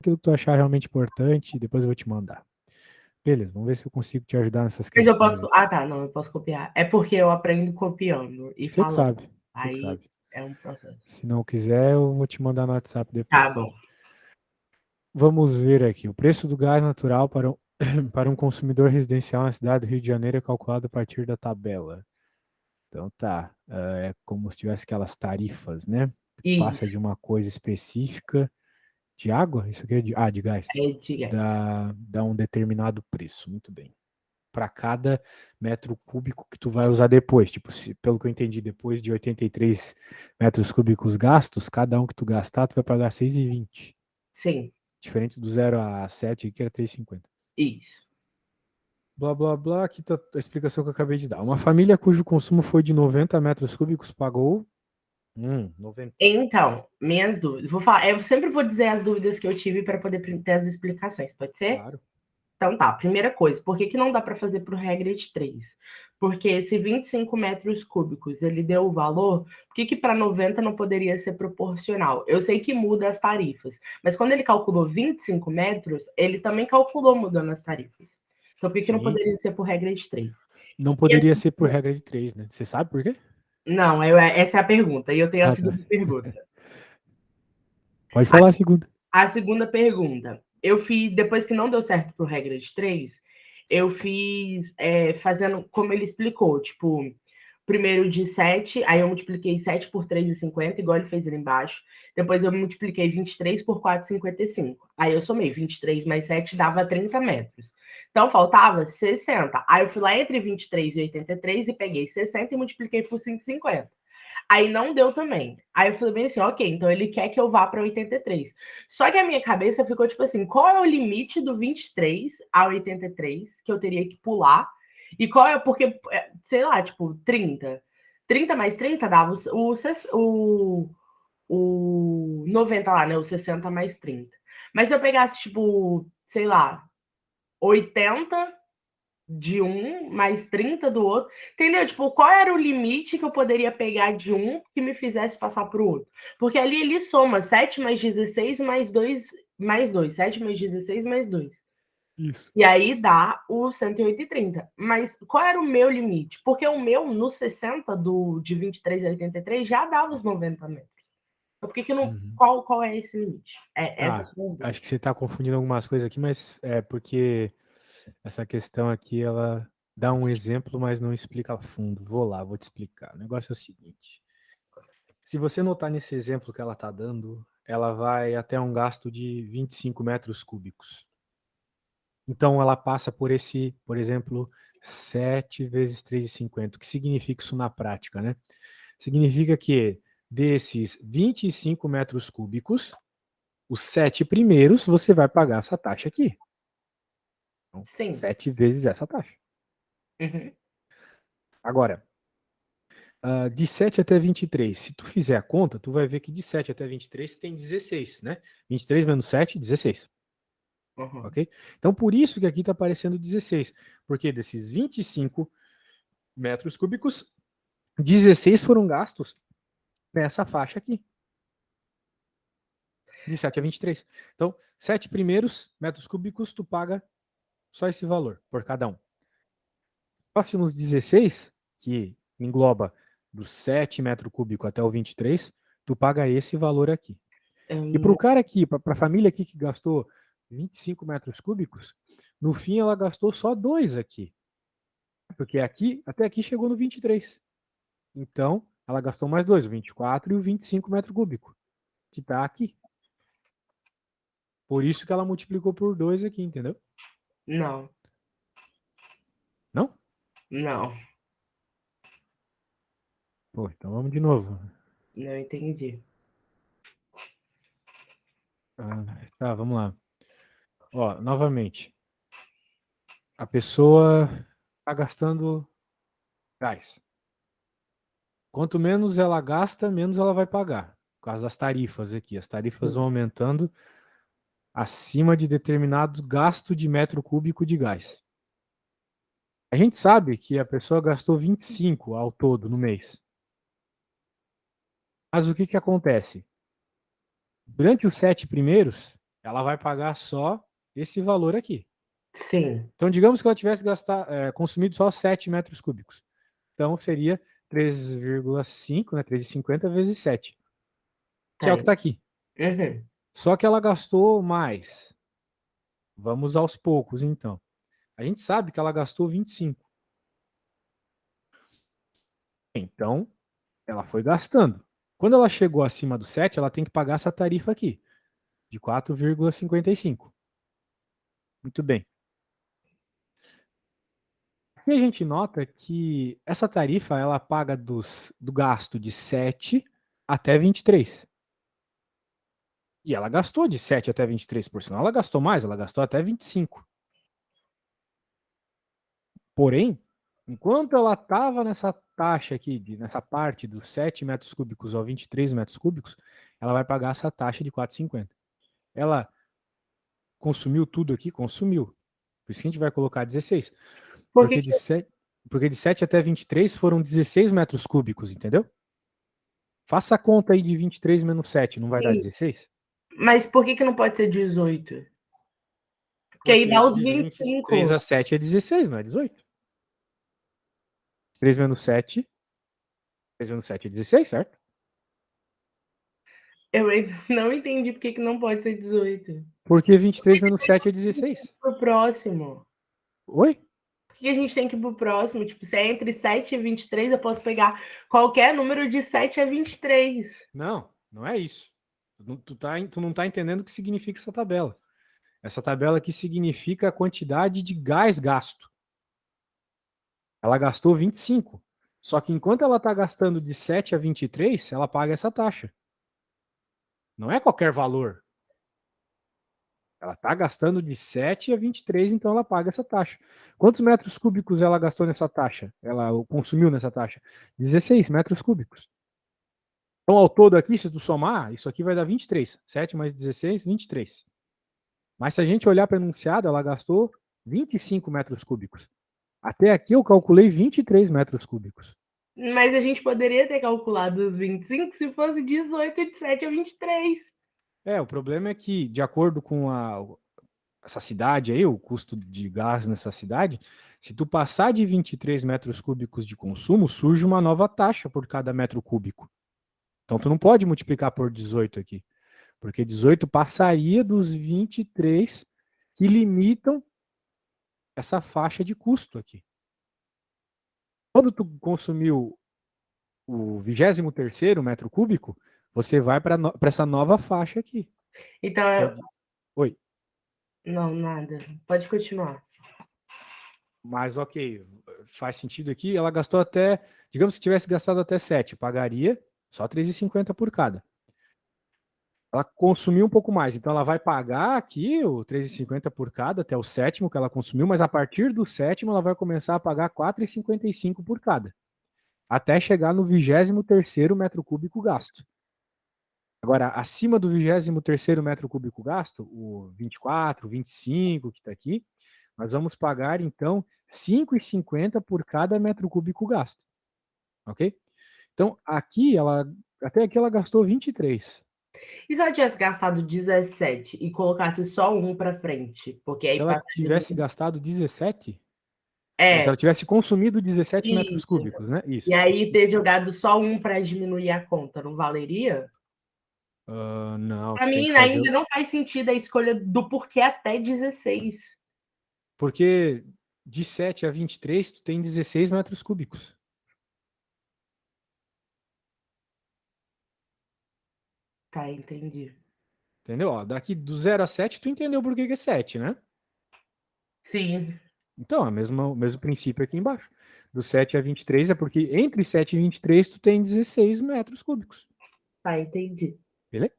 aquilo que tu achar realmente importante, depois eu vou te mandar. Beleza, vamos ver se eu consigo te ajudar nessas Mas eu questões posso. aqui. Ah, tá, não, eu posso copiar. É porque eu aprendo copiando e Você que falando. sabe, você que Aí sabe. é um processo. Se não quiser, eu vou te mandar no WhatsApp Tá depois. bom. Vamos ver aqui. O preço do gás natural para para um consumidor residencial na cidade do Rio de Janeiro é calculado a partir da tabela. Então tá, é como se tivesse aquelas tarifas, né? Tu passa Isso. de uma coisa específica de água, isso aqui é de gás, É de gás. dá um determinado preço, muito bem. Para cada metro cúbico que tu vai usar depois. Tipo, pelo que eu entendi, depois de 83 metros cúbicos gastos, cada um que tu gastar, tu vai pagar 6,20. Sim, Diferente do 0 a 7, que era 3,50. isso. Blá, blá, blá, aqui tá a explicação que eu acabei de dar. Uma família cujo consumo foi de 90 metros cúbicos pagou 90. Então, minhas dúvidas. Vou falar, eu sempre vou dizer as dúvidas que eu tive para poder ter as explicações, pode ser? Claro. Então tá, primeira coisa, por que, que não dá para fazer por regra de 3? Porque esse 25 metros cúbicos, ele deu o valor, por que, que para 90 não poderia ser proporcional? Eu sei que muda as tarifas, mas quando ele calculou 25 metros, ele também calculou mudando as tarifas. Então por que, que não Sim. poderia ser por regra de 3? Não E poderia assim, ser por regra de 3, né? Você sabe por quê? não, essa é a pergunta, e eu tenho a Ah, tá. segunda pergunta. Pode falar a segunda. A segunda pergunta. Eu fiz, depois que não deu certo pro regra de 3, eu fiz fazendo como ele explicou, tipo, primeiro de 7, aí eu multipliquei 7 por 3,50, igual ele fez ali embaixo. Depois eu multipliquei 23 por 4,55. Aí eu somei 23 mais 7 dava 30 metros. Então faltava 60. Aí eu fui lá entre 23 e 83 e peguei 60 e multipliquei por 5,50. Aí não deu também. Aí eu falei bem assim, ok, então ele quer que eu vá para 83. Só que a minha cabeça ficou tipo assim, qual é o limite do 23 a 83 que eu teria que pular? E qual é, porque, sei lá, tipo, 30. 30 mais 30 dava o 90 lá, né? O 60 mais 30. Mas se eu pegasse, tipo, sei lá, 80 de um, mais 30 do outro. Entendeu? Tipo, qual era o limite que eu poderia pegar de um que me fizesse passar para o outro? Porque ali ele soma 7 mais 16 mais 2. 7 mais 16 mais 2. Isso. E aí dá o 108,30. Mas qual era o meu limite? Porque o meu, no 60 de 23 a 83, já dava os 90 metros. Então, por que não. Uhum. Qual é esse limite? Essas Tá. são as Acho dúvidas. que você está confundindo algumas coisas aqui, mas é porque essa questão aqui, ela dá um exemplo, mas não explica a fundo. Vou lá, vou te explicar. O negócio é o seguinte. Se você notar nesse exemplo que ela está dando, ela vai até um gasto de 25 metros cúbicos. Então, ela passa por esse, por exemplo, 7 vezes 3,50. O que significa isso na prática, né? Significa que desses 25 metros cúbicos, os 7 primeiros você vai pagar essa taxa aqui. Então, Sim. 7 vezes essa taxa. Uhum. Agora, de 7 até 23, se tu fizer a conta, tu vai ver que de 7 até 23 tem 16, né? 23 menos 7, 16. Uhum. Ok? Então, por isso que aqui está aparecendo 16. Porque desses 25 metros cúbicos, 16 foram gastos nessa faixa aqui. De 7 a 23. Então, 7 primeiros metros cúbicos, tu paga só esse valor por cada um. Próximos 16, que engloba dos 7 metros cúbicos até o 23, tu paga esse valor aqui. E para o cara aqui, para a família aqui que gastou 25 metros cúbicos, no fim ela gastou só 2 aqui. Porque aqui, até aqui chegou no 23. Então, ela gastou mais 2, o 24 e o 25 metros cúbicos, que está aqui. Por isso que ela multiplicou por 2 aqui, entendeu? Não, Não? não, Pô, então vamos de novo. não entendi. Tá, vamos lá. Ó, novamente. A pessoa está gastando gás. Quanto menos ela gasta, menos ela vai pagar. Por causa das tarifas aqui. As tarifas vão Sim. aumentando acima de determinado gasto de metro cúbico de gás. A gente sabe que a pessoa gastou 25 ao todo no mês. Mas o que acontece? Durante os 7 primeiros, ela vai pagar só esse valor aqui. Sim. Então, digamos que ela tivesse consumido só 7 metros cúbicos. Então, seria 3,5, né? 3,50 vezes 7, que é Tá. o que está aqui. Uhum. Só que ela gastou mais. Vamos aos poucos, então. A gente sabe que ela gastou 25. Então, ela foi gastando. Quando ela chegou acima do 7, ela tem que pagar essa tarifa aqui, de 4,55. Muito bem. E a gente nota que essa tarifa ela paga do gasto de 7 até 23. E ela gastou de 7 até 23, por sinal. Ela gastou mais, ela gastou até 25. Porém, enquanto ela estava nessa taxa aqui, nessa parte dos 7 metros cúbicos ou 23 metros cúbicos, ela vai pagar essa taxa de 4,50. Ela consumiu tudo aqui? Consumiu. Por isso que a gente vai colocar 16. Por que Porque de 7 até 23 foram 16 metros cúbicos, entendeu? Faça a conta aí de 23 menos 7, não vai dar Sim. 16? Mas por que não pode ser 18? Porque aí Porque dá os de 23 25. a 7 é 16, não é 18? 3 menos 7, 3 menos 7 é 16, certo? Eu não entendi por que não pode ser 18. Porque 23 menos 7 é 16. Pro próximo. Oi? Por que a gente tem que ir pro próximo? Tipo, se é entre 7 e 23, eu posso pegar qualquer número de 7 a 23. Não, não é isso. Tu não tá entendendo o que significa essa tabela. Essa tabela aqui significa a quantidade de gás gasto. Ela gastou 25. Só que enquanto ela está gastando de 7 a 23, ela paga essa taxa. Não é qualquer valor. Ela está gastando de 7 a 23, então ela paga essa taxa. Quantos metros cúbicos ela gastou nessa taxa? Ela consumiu nessa taxa? 16 metros cúbicos. Então, ao todo aqui, se tu somar, isso aqui vai dar 23. 7 mais 16, 23. Mas se a gente olhar para o enunciado, ela gastou 25 metros cúbicos. Até aqui eu calculei 23 metros cúbicos. Mas a gente poderia ter calculado os 25 se fosse 18 de 7 a 23. O problema é que, de acordo com essa cidade aí, o custo de gás nessa cidade, se tu passar de 23 metros cúbicos de consumo, surge uma nova taxa por cada metro cúbico. Então tu não pode multiplicar por 18 aqui, porque 18 passaria dos 23 que limitam essa faixa de custo aqui. Quando tu consumiu o 23º metro cúbico, você vai para essa nova faixa aqui. Então, Oi. não, nada. Pode continuar. Mas ok, faz sentido aqui. Ela gastou até, digamos que tivesse gastado até 7, pagaria só 3,50 por cada. Ela consumiu um pouco mais, então ela vai pagar aqui o 3,50 por cada até o sétimo que ela consumiu, mas a partir do sétimo ela vai começar a pagar 4,55 por cada, até chegar no 23º metro cúbico gasto. Agora, acima do 23º metro cúbico gasto, o 24, 25 que está aqui, nós vamos pagar, então, 5,50 por cada metro cúbico gasto. Ok? Então, até aqui ela gastou 23. E se ela tivesse gastado 17 e colocasse só um para frente? Porque Se aí ela passaria do. tivesse gastado 17, se É, ela tivesse consumido 17 metros isso. cúbicos, né? Isso. E aí ter jogado só um para diminuir a conta, não valeria? Não, Para tu tem que mim, fazer. ainda não faz sentido a escolha do porquê até 16. Porque de 7 a 23, tu tem 16 metros cúbicos. Tá, entendi. Entendeu? Ó, daqui do 0 a 7, tu entendeu por que é 7, né? Sim, Então, o mesmo princípio aqui embaixo. Do 7 a 23 é porque entre 7 e 23 tu tem 16 metros cúbicos. tá, entendi. Beleza?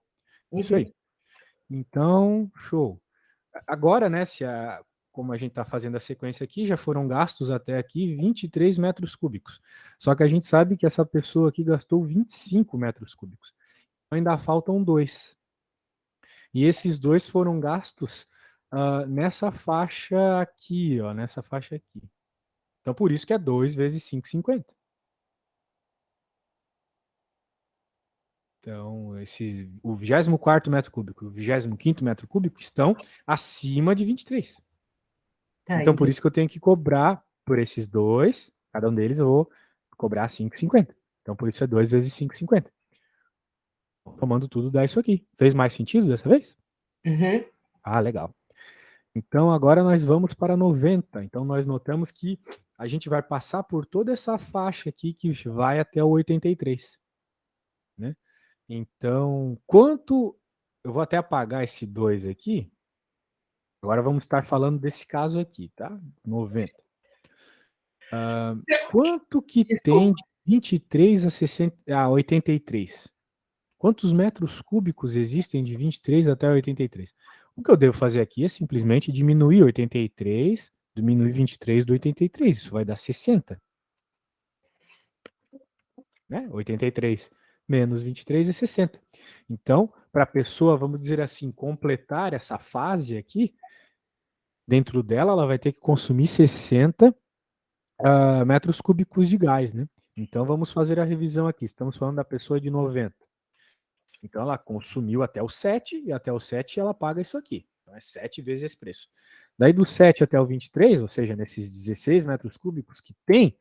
Isso Uhum. aí. Então, show. Agora, né, como a gente está fazendo a sequência aqui, já foram gastos até aqui 23 metros cúbicos. Só que a gente sabe que essa pessoa aqui gastou 25 metros cúbicos. Então, ainda faltam dois. E esses dois foram gastos nessa faixa aqui, ó, nessa faixa aqui. Então, por isso que é 2 vezes 5,50. Então, o 24º metro cúbico e o 25º metro cúbico estão acima de 23. Tá, Então, por isso que eu tenho que cobrar por esses dois, cada um deles eu vou cobrar 5,50. Então, por isso é 2 vezes 5,50. Tomando tudo dá isso aqui. Fez mais sentido dessa vez? Uhum. Ah, legal. Então, agora nós vamos para 90. Então, nós notamos que a gente vai passar por toda essa faixa aqui que vai até o 83. Né? Então, quanto... Eu vou até apagar esse 2 aqui. Agora vamos estar falando desse caso aqui, tá? 90. Quanto que tem Desculpa. de 23 a 83? Quantos metros cúbicos existem de 23 até 83? O que eu devo fazer aqui é simplesmente diminuir 83, diminuir 23 do 83. Isso vai dar 60. Né? 83 menos 23 é 60. Então, para a pessoa, vamos dizer assim, completar essa fase aqui, dentro dela, ela vai ter que consumir 60 metros cúbicos de gás, né? Então, vamos fazer a revisão aqui. Estamos falando da pessoa de 90. Então, ela consumiu até o 7, e até o 7 ela paga isso aqui. Então, é 7 vezes esse preço. Daí, do 7 até o 23, ou seja, nesses 16 metros cúbicos que tem,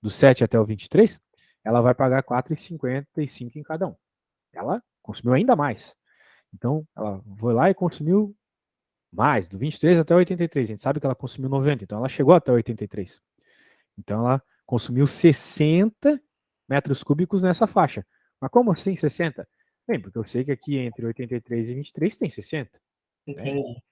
do 7 até o 23, ela vai pagar 4,55 em cada um. Ela consumiu ainda mais. Então, ela foi lá e consumiu mais, do 23 até o 83. A gente sabe que ela consumiu 90, então ela chegou até o 83. Então, ela consumiu 60 metros cúbicos nessa faixa. Mas como assim 60? Bem, porque eu sei que aqui entre 83 e 23 tem 60. Né? Entendi.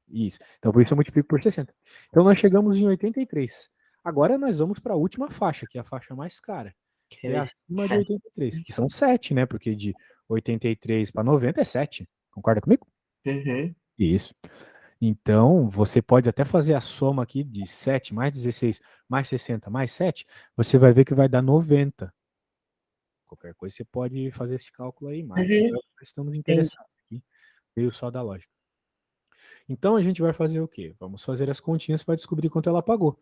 Isso. Então, por isso eu multiplico por 60. Então, nós chegamos em 83. Agora, nós vamos para a última faixa, que é a faixa mais cara, que é acima de 83, que são 7, né? Porque de 83 para 90 é 7. Concorda comigo? Uhum. Isso. Então, você pode até fazer a soma aqui de 7 mais 16 mais 60 mais 7, você vai ver que vai dar 90. Qualquer coisa você pode fazer esse cálculo aí, mas Uhum. nós estamos Entendi. interessados aqui. Veio só da lógica. Então, a gente vai fazer o quê? Vamos fazer as continhas para descobrir quanto ela pagou.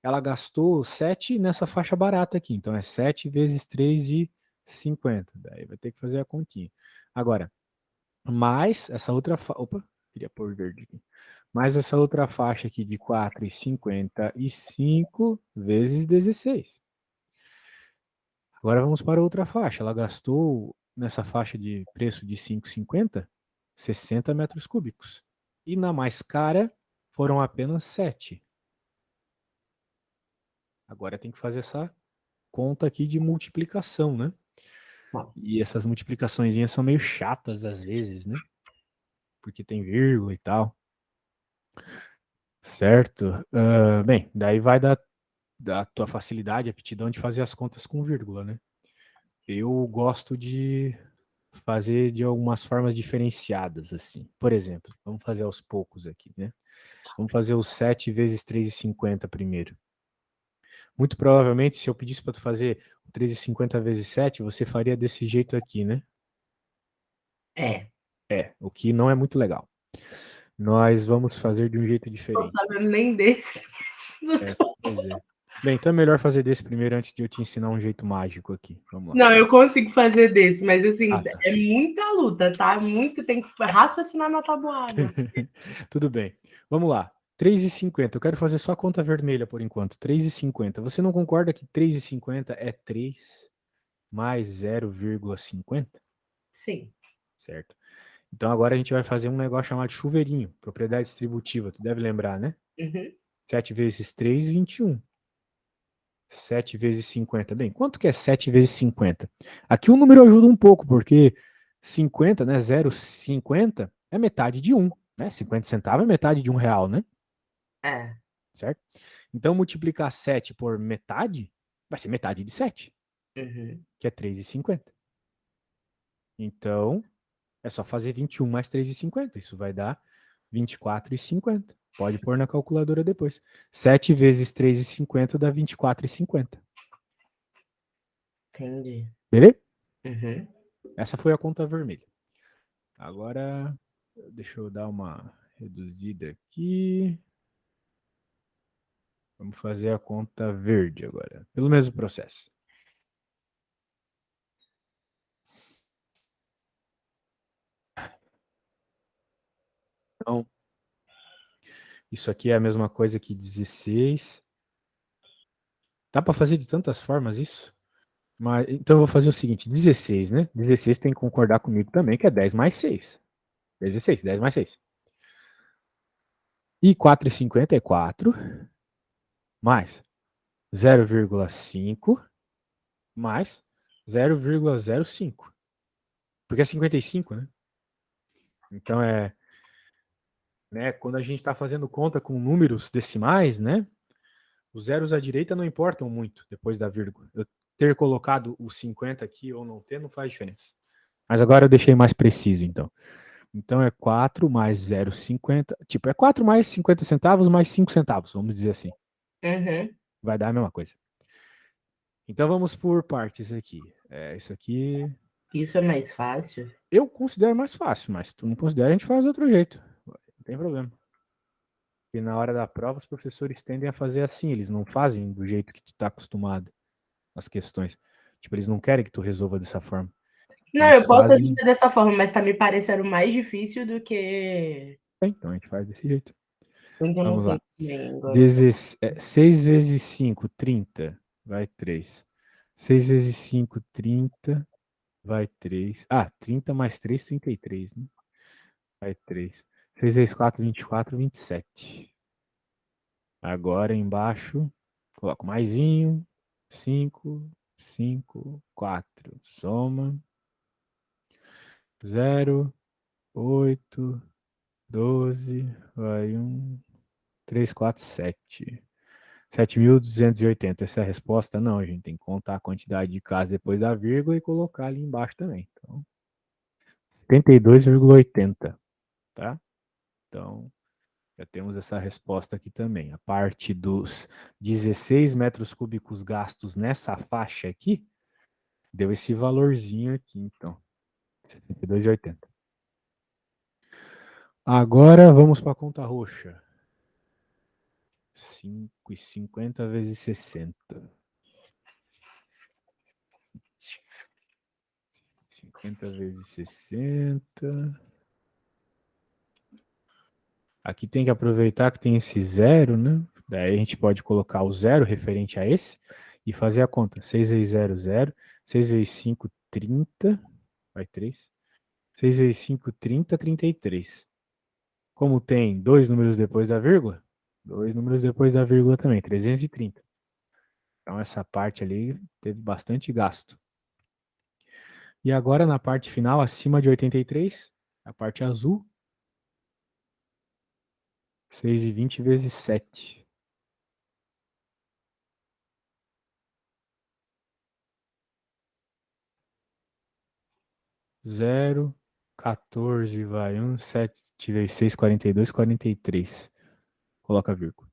Ela gastou 7 nessa faixa barata aqui. Então, é 7 vezes 3,50. Daí vai ter que fazer a continha. Agora, mais essa outra faixa. Opa, queria pôr verde aqui. Mais essa outra faixa aqui de 4,55 vezes 16. Agora vamos para outra faixa. Ela gastou nessa faixa de preço de 5,50, 60 metros cúbicos. E na mais cara foram apenas 7. Agora tem que fazer essa conta aqui de multiplicação, né? Bom, E essas multiplicações são meio chatas às vezes, né? Porque tem vírgula e tal. Certo? Bem, daí vai da tua facilidade, aptidão de fazer as contas com vírgula, né? Eu gosto de fazer de algumas formas diferenciadas, assim. Por exemplo, vamos fazer aos poucos aqui, né? Vamos fazer os 7 vezes 3,50 primeiro. Muito provavelmente, se eu pedisse para tu fazer 3,50 vezes 7, você faria desse jeito aqui, né? é. O que não é muito legal. Nós vamos fazer de um jeito Não tô diferente. sabendo nem desse. Pois é. Bem, então é melhor fazer desse primeiro antes de eu te ensinar um jeito mágico aqui. Vamos lá. Não, eu consigo fazer desse, mas assim, Ah, tá. é muita luta, tá? Muito, tem que raciocinar na tabuada. Tudo bem. Vamos lá. 3,50. Eu quero fazer só a conta vermelha por enquanto. 3,50. Você não concorda que 3,50 é 3 mais 0,50? Sim. Certo. Então agora a gente vai fazer um negócio chamado chuveirinho, propriedade distributiva. Tu deve lembrar, né? Uhum. 7 vezes 3, 21. 7 vezes 50. Bem, quanto que é 7 vezes 50? Aqui o número ajuda um pouco, porque 50, né? 0,50 é metade de 1. Né? 50 centavos é metade de R$ 1, né? É. Certo? Então, multiplicar 7 por metade vai ser metade de 7, Uhum. que é 3,50. Então, é só fazer 21 mais 3,50. Isso vai dar 24,50. Pode pôr na calculadora depois. 7 vezes 3,50 dá 24,50. Entendi. Beleza? Uhum. Essa foi a conta vermelha. Agora, deixa eu dar uma reduzida aqui. Vamos fazer a conta verde agora, pelo mesmo processo. Então, isso aqui é a mesma coisa que 16. Dá para fazer de tantas formas isso? Mas, então eu vou fazer o seguinte, 16, né? 16 tem que concordar comigo também, que é 10 mais 6. 16, 10 mais 6. E 4,50 é 4, mais 0,5, mais 0,05. Porque é 55, né? Então é, né, quando a gente está fazendo conta com números decimais, né? Os zeros à direita não importam muito depois da vírgula. Eu ter colocado o 50 aqui ou não ter não faz diferença. Mas agora eu deixei mais preciso, então. Então é 4 mais 0,50. Tipo, é 4 mais 50 centavos mais 5 centavos, vamos dizer assim. Uhum. Vai dar a mesma coisa. Então vamos por partes aqui. Isso aqui Isso é mais fácil. eu considero mais fácil, mas se tu não considera, a gente faz de outro jeito. Não tem problema. E na hora da prova, os professores tendem a fazer assim, eles não fazem do jeito que tu tá acostumado as questões. Tipo, eles não querem que tu resolva dessa forma. Não, Eles eu posso fazem. dizer dessa forma, mas tá me parecendo mais difícil do que. Então a gente faz desse jeito. Do que eu não Vamos sei lá. também agora. 6 vezes 5, 30. Vai 3. 6 vezes 5, 30. Vai 3. Ah, 30 mais 3, 33, né? Vai 3. 6 vezes 4, 24, 27. Agora embaixo, coloco maisinho. 5, 5, 4. Soma. 0, 8, 12. Vai 1, 3, 4, 7. 7.280. Essa é a resposta? Não, a gente tem que contar a quantidade de casas depois da vírgula e colocar ali embaixo também. Então, 72,80, tá? Então, já temos essa resposta aqui também. A parte dos 16 metros cúbicos gastos nessa faixa aqui, deu esse valorzinho aqui, então. 72,80. Agora vamos para a conta roxa. 5,50 vezes 60. 50 vezes 60. Aqui tem que aproveitar que tem esse zero, né? Daí a gente pode colocar o zero referente a esse e fazer a conta. 6 vezes 0, 0. 6 vezes 5, 30. Vai 3. 6 vezes 5, 30, 33. Como tem dois números depois da vírgula, dois números depois da vírgula também, 330. Então essa parte ali teve bastante gasto. E agora na parte final, acima de 83, a parte azul, 6,20 vezes 7. 0, 14, vai. 1, 7 vezes 6, 42, 43. Coloca vírgula.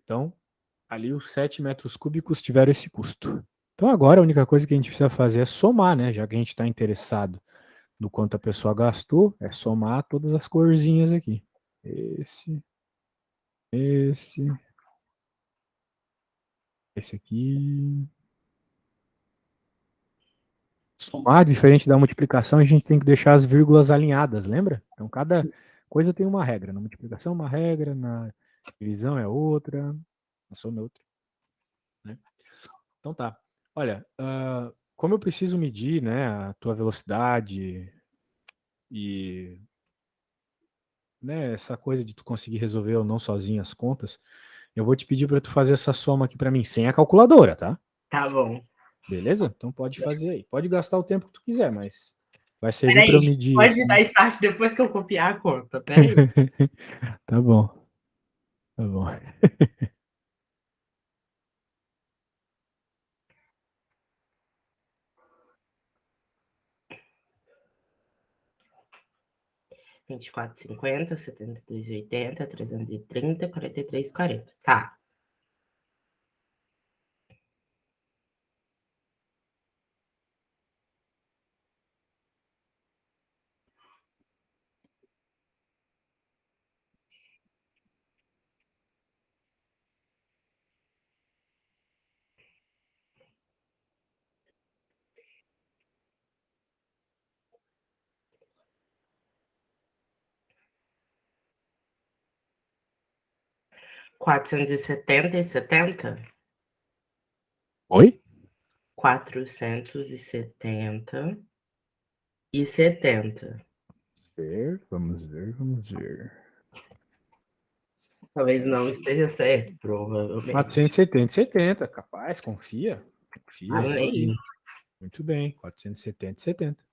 Então, ali os 7 metros cúbicos tiveram esse custo. Então, agora a única coisa que a gente precisa fazer é somar, né? Já que a gente está interessado no quanto a pessoa gastou, é somar todas as corzinhas aqui. Esse, esse aqui. Somar, diferente da multiplicação, a gente tem que deixar as vírgulas alinhadas, lembra? Então, cada coisa tem uma regra. Na multiplicação, uma regra, na divisão é outra, na soma é outra. Né? Então, tá. Olha, como eu preciso medir, né, a tua velocidade e, né, essa coisa de tu conseguir resolver ou não sozinho as contas, eu vou te pedir para tu fazer essa soma aqui para mim, sem a calculadora, tá? Tá bom. Beleza? Então pode fazer aí. Pode gastar o tempo que tu quiser, mas vai servir para eu Peraí, medir pode dar assim. start depois que eu copiar a conta. Peraí. Tá bom, tá bom. 24,50, 72,80, 330, 43,40. Tá. 470 e 70? Oi? 470 e 70. Vamos ver, vamos ver. Talvez não esteja certo, provavelmente. 470 e 70, capaz, confia. Confia, é isso aí. Amém. Muito bem, 470 e 70.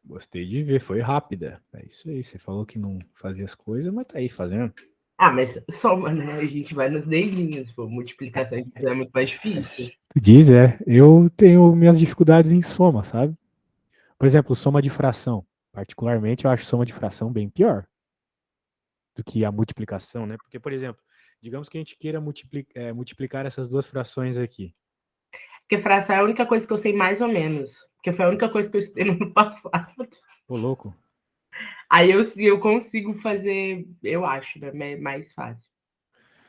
Gostei de ver, foi rápida. É isso aí, você falou que não fazia as coisas, mas tá aí fazendo. Ah, mas soma, né? A gente vai nos dedinhos, pô. Multiplicação é muito mais difícil. Diz, eu tenho minhas dificuldades em soma, sabe? Por exemplo, soma de fração. Particularmente, eu acho soma de fração bem pior do que a multiplicação, né? Porque, por exemplo, digamos que a gente queira multiplicar essas duas frações aqui. Porque fração é a única coisa que eu sei mais ou menos. Porque foi a única coisa que eu estudei no ano passado. Ô, louco. Aí eu consigo fazer, eu acho, né? Mais fácil.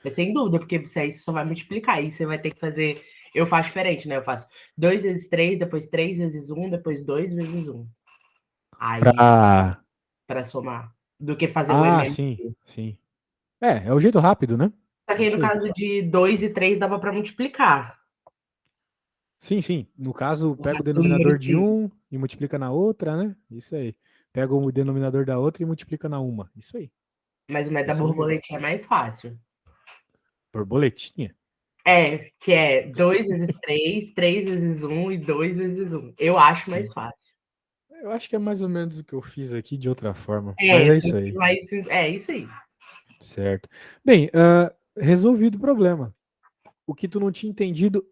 Mas sem dúvida, porque você aí só vai multiplicar. Aí você vai ter que fazer. Eu faço diferente, né? Eu faço 2 vezes 3, depois 3 vezes 1, depois 2 vezes 1. Aí, Pra... para somar. Do que fazer o Ah, MMC. sim, sim. É o jeito rápido, né? Só que aí no Isso aí. caso de 2 e 3 dava para multiplicar. Sim, sim. No caso, O pega o resto do número denominador de sim. um e multiplica na outra, né? Isso aí. Pega o denominador da outra e multiplica na uma. Isso aí. Mas o método da Esse é o jeito. borboletinha é mais fácil. Borboletinha? É, que é 2 vezes 3, 3 vezes 1 e 2 vezes 1. Eu acho mais Sim. fácil. Eu acho que é mais ou menos o que eu fiz aqui de outra forma. Mas É, é isso aí. é isso aí. Certo. Bem, resolvido o problema. O que tu não tinha entendido,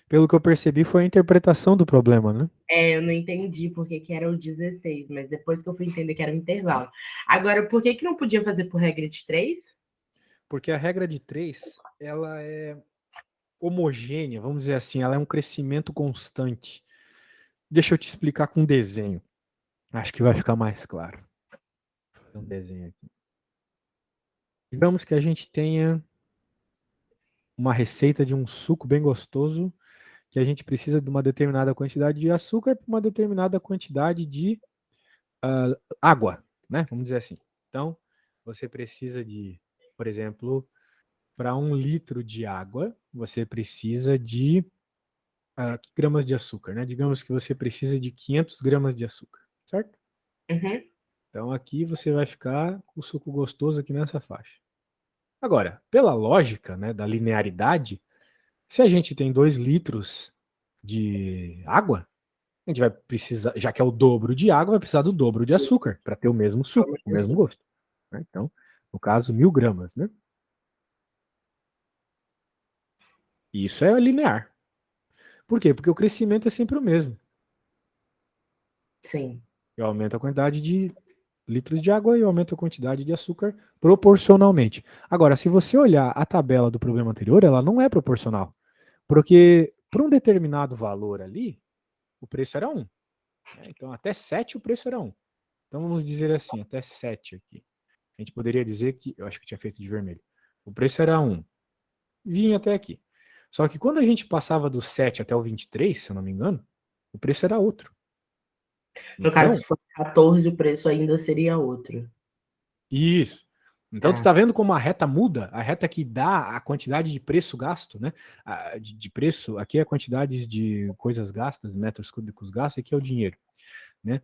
pelo que eu percebi, foi a interpretação do problema, né? É, eu não entendi por que era o 16, mas depois que eu fui entender que era o intervalo. Agora, por que não podia fazer por regra de 3? Porque a regra de 3, ela é homogênea, vamos dizer assim, ela é um crescimento constante. Deixa eu te explicar com um desenho. Acho que vai ficar mais claro. Vou fazer um desenho aqui. Digamos que a gente tenha uma receita de um suco bem gostoso, que a gente precisa de uma determinada quantidade de açúcar para uma determinada quantidade de água, né? Vamos dizer assim. Então, você precisa de, por exemplo, para 1 litro de água, você precisa de gramas de açúcar, né? Digamos que você precisa de 500 gramas de açúcar, certo? Uhum. Então, aqui você vai ficar com o suco gostoso aqui nessa faixa. Agora, pela lógica, né, da linearidade, se a gente tem 2 litros de água, a gente vai precisar, já que é o dobro de água, vai precisar do dobro de açúcar para ter o mesmo suco, o mesmo gosto, né? Então, no caso, 1.000 gramas, né? Isso é linear. Por quê? Porque o crescimento é sempre o mesmo. Sim. Eu aumento a quantidade de litros de água e eu aumento a quantidade de açúcar proporcionalmente. Agora, se você olhar a tabela do problema anterior, ela não é proporcional. Porque por um determinado valor ali, o preço era 1. Né? Então, até 7 o preço era 1. Então, vamos dizer assim, até 7 aqui. A gente poderia dizer que, eu acho que tinha feito de vermelho, o preço era 1. Vinha até aqui. Só que quando a gente passava do 7 até o 23, se eu não me engano, o preço era outro. No caso, Então, se fosse 14, o preço ainda seria outro. isso. Então, tu Tá. está vendo como a reta muda? A reta que dá a quantidade de preço gasto, né? De preço, aqui é a quantidade de coisas gastas, metros cúbicos gastos, aqui é o dinheiro, né?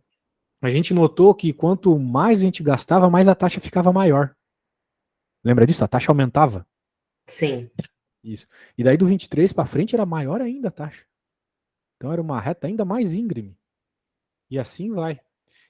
A gente notou que quanto mais a gente gastava, mais a taxa ficava maior. Lembra disso? A taxa aumentava. Sim. Isso. E daí do 23 para frente era maior ainda a taxa. Então era uma reta ainda mais íngreme. E assim vai.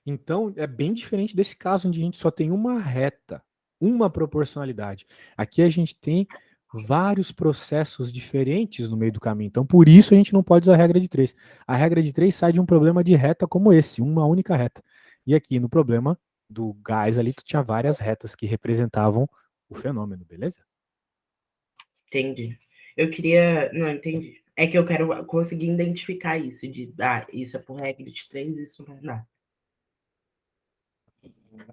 Então é bem diferente desse caso onde a gente só tem uma reta, uma proporcionalidade. Aqui a gente tem vários processos diferentes no meio do caminho. Então por isso a gente não pode usar a regra de 3. A regra de 3 sai de um problema de reta como esse, uma única reta. E aqui no problema do gás ali, tu tinha várias retas que representavam o fenômeno, beleza? Entendi. Eu queria. Não, entendi. É que eu quero conseguir identificar isso, de isso é por regra de 3, isso não dá.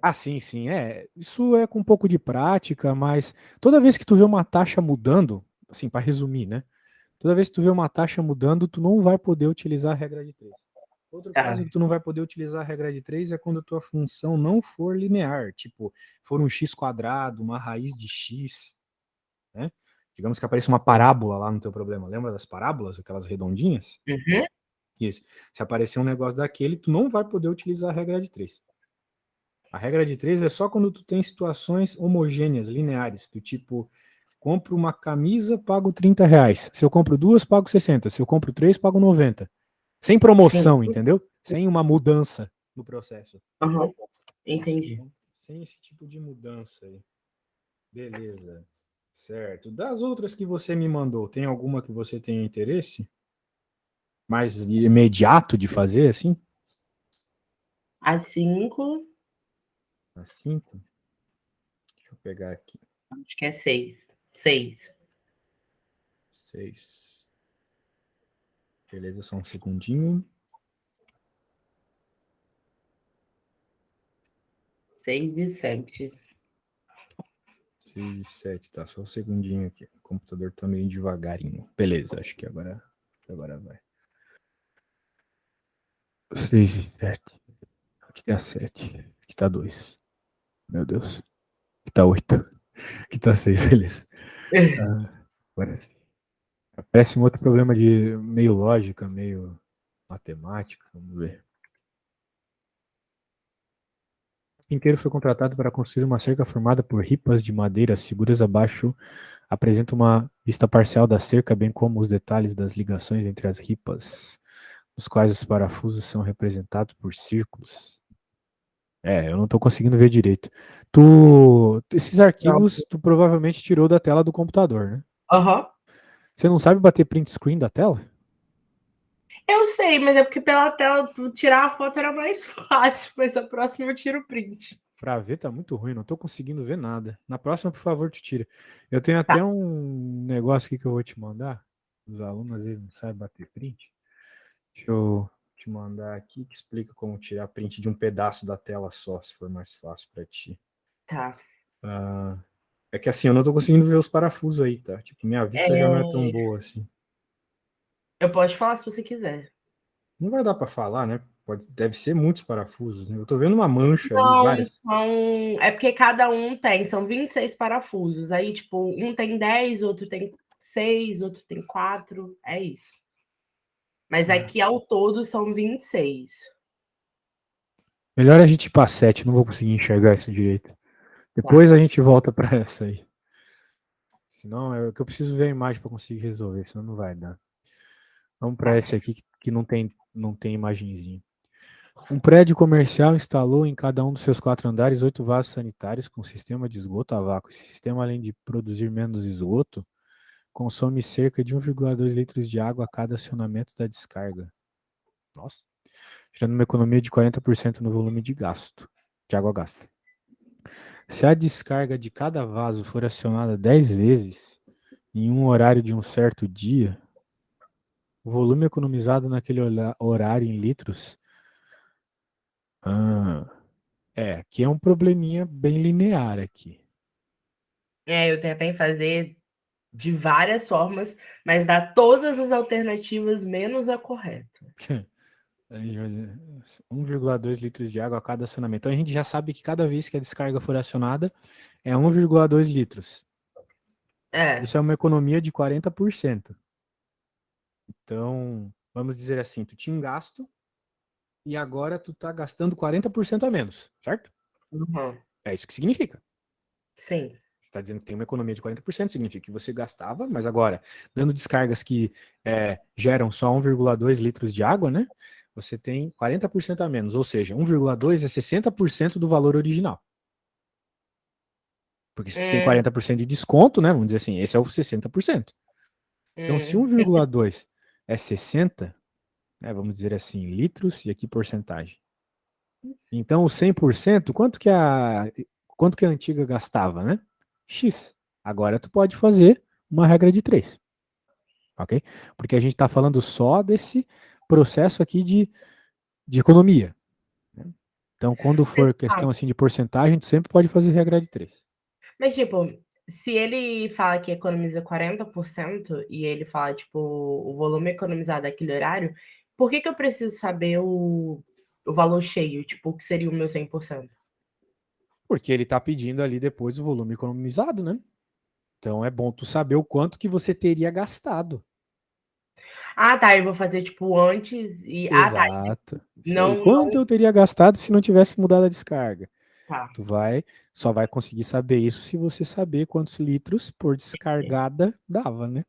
Ah, sim, sim, Isso é com um pouco de prática, mas toda vez que tu vê uma taxa mudando, assim, para resumir, né? Toda vez que tu vê uma taxa mudando, tu não vai poder utilizar a regra de 3. Outro Tá. caso que tu não vai poder utilizar a regra de 3 é quando a tua função não for linear, tipo, for um x quadrado, uma raiz de x, né? Digamos que apareça uma parábola lá no teu problema. Lembra das parábolas, aquelas redondinhas? Uhum. Isso. Se aparecer um negócio daquele, tu não vai poder utilizar a regra de 3. A regra de 3 é só quando tu tem situações homogêneas, lineares, do tipo, compro uma camisa, pago R$ 30. Se eu compro duas, pago 60. Se eu compro três, pago 90. Sem Sim. promoção, entendeu? Sem uma mudança no processo. Uhum. Entendi. Sem esse tipo de mudança aí. Beleza. Certo. Das outras que você me mandou, tem alguma que você tenha interesse? Mais imediato de fazer, assim? A 5, A 5? Deixa eu pegar aqui. acho que é 6. 6. 6. Beleza, só um segundinho. 6 e 7. 6 e 7, tá? Só um segundinho aqui. O computador tá meio devagarinho. Beleza, acho que agora vai. 6 e 7. Aqui tá 7. Aqui tá 2. Meu Deus. Aqui tá 8. Aqui tá 6, beleza. Agora sim. Péssimo outro problema de meio lógica, meio matemática. Vamos ver. O carpinteiro foi contratado para construir uma cerca formada por ripas de madeira. As figuras abaixo apresentam uma vista parcial da cerca, bem como os detalhes das ligações entre as ripas, nos quais os parafusos são representados por círculos. Eu não estou conseguindo ver direito. Esses Não. arquivos tu provavelmente tirou da tela do computador, né? Aham. Você não sabe bater print screen da tela? Eu sei, mas é porque pela tela tirar a foto era mais fácil, mas a próxima eu tiro o print. Pra ver tá muito ruim, não tô conseguindo ver nada. Na próxima, por favor, tu tira. Eu tenho Tá, até um negócio aqui que eu vou te mandar. Os alunos às vezes não sabem bater print. Deixa eu te mandar aqui que explica como tirar print de um pedaço da tela só, se for mais fácil pra ti. tá. Ah, é que assim, eu não tô conseguindo ver os parafusos aí, tá? Tipo, minha vista já não é tão É, boa assim. eu posso falar se você quiser. Não vai dar pra falar, né? Deve ser muitos parafusos, né? Eu tô vendo uma mancha ali, Não, várias. é porque cada um tem, são 26 parafusos. Aí, tipo, um tem 10, outro tem 6, outro tem 4. É isso. Mas Ah. aqui ao todo são 26. Melhor a gente ir pra 7, não vou conseguir enxergar isso direito. Tá, Depois a gente volta pra essa aí. Senão é que eu preciso ver a imagem para conseguir resolver, senão não vai dar. Vamos para tá. esse aqui que não tem imagenzinha. Um prédio comercial instalou em cada um dos seus 4 andares 8 vasos sanitários com sistema de esgoto a vácuo. Esse sistema, além de produzir menos esgoto, consome cerca de 1,2 litros de água a cada acionamento da descarga. Nossa. Gerando uma economia de 40% no volume de gasto, de água gasta. Se a descarga de cada vaso for acionada 10 vezes em um horário de um certo dia, o volume economizado naquele horário em litros. Ah, aqui é um probleminha bem linear aqui. Eu tentei fazer de várias formas, mas dá todas as alternativas menos a correta. 1,2 litros de água a cada acionamento. Então a gente já sabe que cada vez que a descarga for acionada é 1,2 litros. É. Isso é uma economia de 40%. Então, vamos dizer assim, tu tinha um gasto e agora tu tá gastando 40% a menos, certo? Uhum. É isso que significa. Sim. Você está dizendo que tem uma economia de 40%, significa que você gastava, mas agora, dando descargas que geram só 1,2 litros de água, né? Você tem 40% a menos, ou seja, 1,2 é 60% do valor original. Porque se tu tem Hum, 40% de desconto, né? Vamos dizer assim, esse é o 60%. Então, se hum. 1,2 é 60, né, vamos dizer assim, litros e aqui porcentagem. Então, o 100%, quanto que a antiga gastava, né? X. Agora tu pode fazer uma regra de 3, ok? Porque a gente está falando só desse processo aqui de economia, né? Então, quando for Ah, questão assim de porcentagem, tu sempre pode fazer regra de 3. mas, tipo, se ele fala que economiza 40% e ele fala, tipo, o volume economizado daquele horário, Por que eu preciso saber o valor cheio? Tipo, o que seria o meu 100%? Porque ele tá pedindo ali depois o volume economizado, né? Então é bom tu saber o quanto que você teria gastado. Ah, tá. Eu vou fazer, tipo, antes e. Ah, tá. Exato. Isso aí. Não, Quanto eu teria gastado se não tivesse mudado a descarga? tá. Tu só vai conseguir saber isso se você saber quantos litros por descargada dava, né?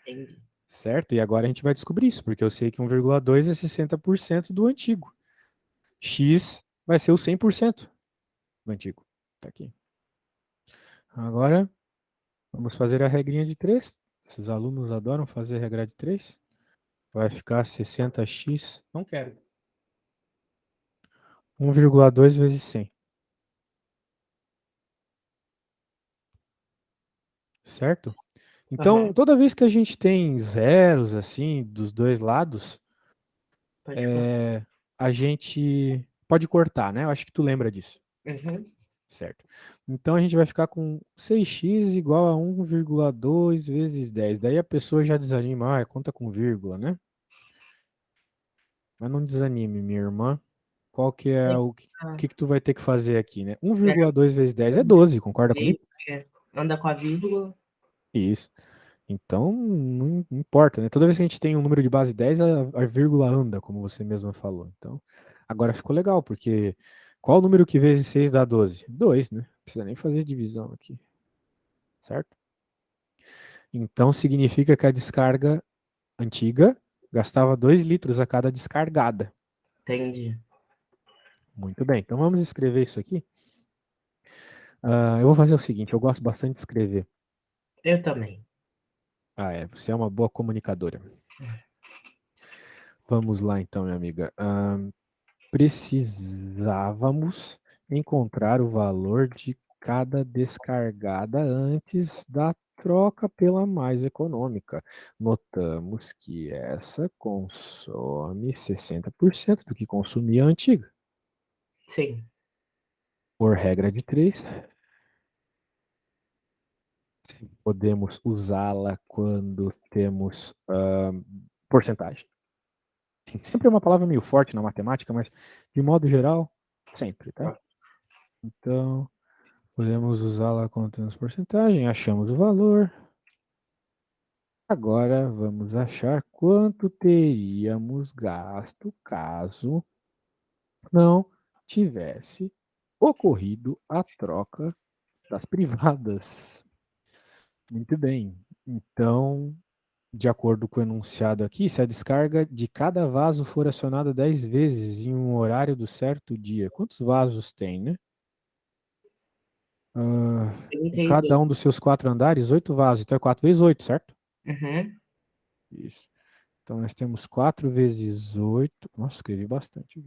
Entendi. Certo? E agora a gente vai descobrir isso, porque eu sei que 1,2 é 60% do antigo. X vai ser o 100% do antigo. Tá aqui. Agora, vamos fazer a regrinha de 3. Esses alunos adoram fazer regra de 3. Vai ficar 60x. Não quero. 1,2 vezes 100. Certo? Então, Aham. toda vez que a gente tem zeros assim dos dois lados, Pode cortar. a gente pode cortar, né? Eu acho que tu lembra disso. Uhum. Certo. Então a gente vai ficar com 6x igual a 1,2 vezes 10. Daí a pessoa já desanima, conta com vírgula, né? Mas não desanime, minha irmã. Qual que é Sim. o Ah, que tu vai ter que fazer aqui, né? né? 1,2 vezes 10 é 12, concorda comigo? É. Anda com a vírgula. Isso. Então, não importa, né? Toda vez que a gente tem um número de base 10, a vírgula anda, como você mesma falou. Então, agora ficou legal, porque qual o número que vezes 6 dá 12? 2, né? Não precisa nem fazer divisão aqui, certo? Então, significa que a descarga antiga gastava 2 litros a cada descargada. Entendi. Muito bem, então vamos escrever isso aqui. Eu vou fazer o seguinte, eu gosto bastante de escrever. Eu também. Você é uma boa comunicadora. Vamos lá então, minha amiga. Precisávamos encontrar o valor de cada descargada antes da troca pela mais econômica. Notamos que essa consome 60% do que consumia a antiga. Sim. Por regra de 3, podemos usá-la quando temos porcentagem. Sim, sempre é uma palavra meio forte na matemática, mas de modo geral, sempre, tá? Então, podemos usá-la quando temos porcentagem, achamos o valor. Agora vamos achar quanto teríamos gasto caso não tivesse ocorrido a troca das privadas. Muito bem. Então, de acordo com o enunciado aqui, se a descarga de cada vaso for acionada 10 vezes em um horário do certo dia, quantos vasos tem, né? Em cada 32. um dos seus 4 andares, 8 vasos. Então é 4 vezes 8, certo? Uhum. Isso. Então nós temos 4 vezes 8. Nossa, escrevi bastante.